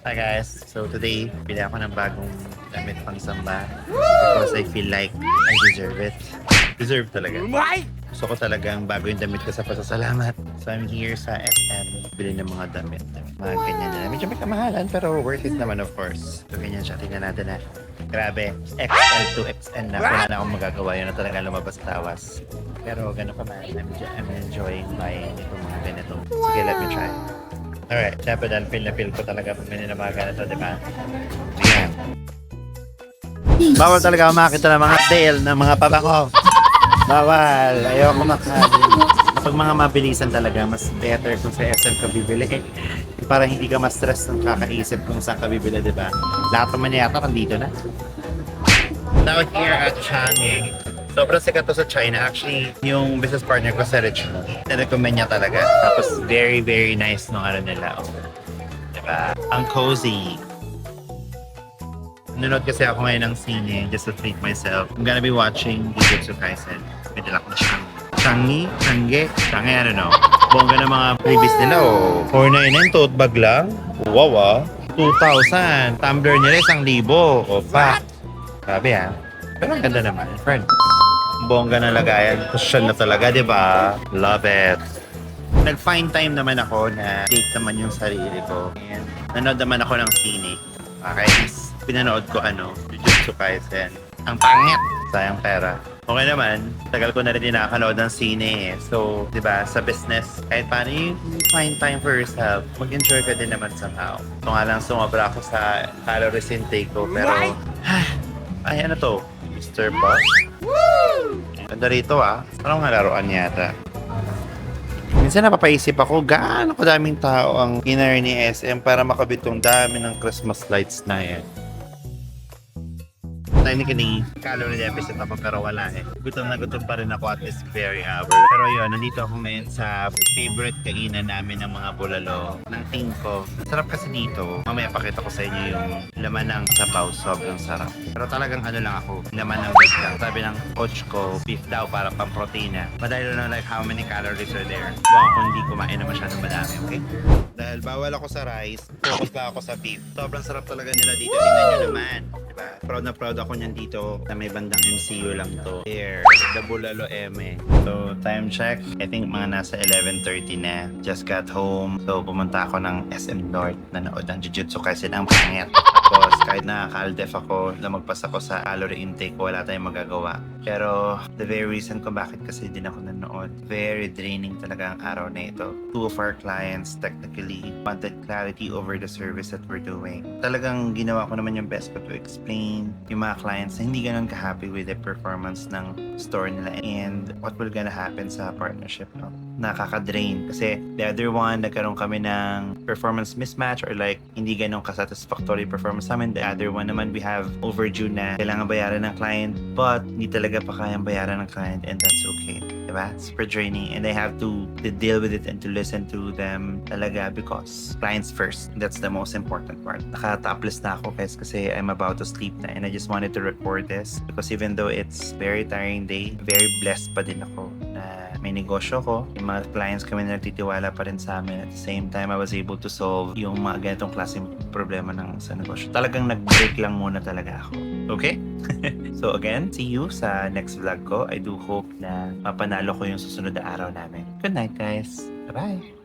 Hi guys, so today pili ako ng bagong damit pang samba because I feel like I deserve it. Deserve talaga. Gusto ko talagang bago yung damit ko sa pasasalamat. So I'm here sa SM, bili ng mga damit. Mga ganyan na. Medyo may kamahalan pero worth it naman of course. So ganyan siya, tingnan natin na. Grabe, XL to XN na. Wala na akong magagawa yun na talaga lumabas tawas. Pero ganun pa man, I'm enjoying buying itong mga ganito. Sige, let me try. Alright, syempre dahil feel na feel ko talaga pumili ng mga ganito, di ba? Ayan. Bawal talaga ako makita ng mga sale ng mga pabango. Bawal. Ayoko makali. Kapag mga mabilisan talaga, mas better kung sa SM ka bibili. Para hindi ka ma-stress ng kakaisip kung saan ka bibili, di ba? Lahat naman yata nandito na. Now here at Changi. Sobrang sikat to sa China. Actually, yung business partner ko sa Richmond, na-recommend niya talaga. Tapos very, very nice nung ano nila. Oh. Diba? Ang cozy. Nanood kasi ako ngayon ng sine just to treat myself. I'm gonna be watching Jujutsu Kaisen. May dalak na siyang Changi, I don't know. Bongga na mga previous nila, oh. 499 tote bag lang. Wow, ah. 2,000. Tumbler nila 1,000. O, pa. Grabe, ah. Pero ang ganda naman, friend. Bongga na lagayan. Cushion na talaga, di ba? Love it. Nag-find time naman ako na date naman yung sarili ko. And nanood naman ako ng sine. Okay, pinanood ko Jujutsu Kaisen. Ang pangit. Sayang pera. Okay naman, tagal ko na rin din nakakanood ng sine eh. So, di ba, sa business, kahit paano you find time for yourself, mag-enjoy ka din naman somehow. So nga lang, sumobra ako sa calories intake ko. Pero, ay ano to? Mr. Boss? Ganda rito ah. Parang nga laruan yata. Minsan napapaisip ako, gaano kadaming tao ang inner ni SM para makabit tong dami ng Christmas lights na yan. Technically, calorie deficit ako pero wala eh. Gutom na gutom pa rin ako at this very hour. Pero yun, nandito ako ngayon sa favorite kainan namin ng mga bulalo ng team ko. Sarap kasi dito. Mamaya pakita ko sa inyo yung laman ng sabaw. Sobrang sarap. Pero talagang lang ako. Laman ng beef lang. Sabi ng coach ko, beef daw para pang protina. But I don't know like how many calories are there. Baka kung hindi kumain na masyadong madami, okay? Dahil bawal ako sa rice, focus lang ako sa beef. Sobrang sarap talaga nila dito. Tingnan nyo naman. Diba? Proud na proud ako niyan dito na may bandang MCU lang to. Here, the Bulalo Eme. So, time check. I think mga nasa 11:30 na. Just got home. So, pumunta ako ng SM North. Nanood ng Jujutsu Kaisen ang pangit. Tapos, kahit nakaka-aldef ako, lumagpas ako sa calorie intake ko, wala tayong magagawa. Pero, the very reason kung bakit kasi din ako nanood, very draining talaga ang araw na ito. Two of our clients technically wanted clarity over the service that we're doing. Talagang ginawa ko naman yung best ko to explain yung mga clients na hindi ganun ka-happy with the performance ng store nila and what will gonna happen sa partnership. No? Nakaka-drain kasi the other one, nagkaroon kami ng performance mismatch or like hindi ganun ka-satisfactory performance namin. The other one naman, we have overdue na kailangan bayaran ng client but hindi talaga pa kayang bayaran ng client and that's okay. Diba? Super draining and I have to deal with it and to listen to them talaga because clients first. That's the most important part. Naka-topless na ako guys kasi I'm about to sleep na and I just wanted to record this because even though it's very tiring day, very blessed pa din ako na may negosyo ko. Yung mga clients kami na nagtitiwala pa rin sa amin. At the same time, I was able to solve yung mga ganitong klaseng problema ng sa negosyo. Talagang nag-break lang muna talaga ako. Okay? So again, see you sa next vlog ko. I do hope na mapanalo ko yung susunod na araw namin. Good night guys. Bye-bye.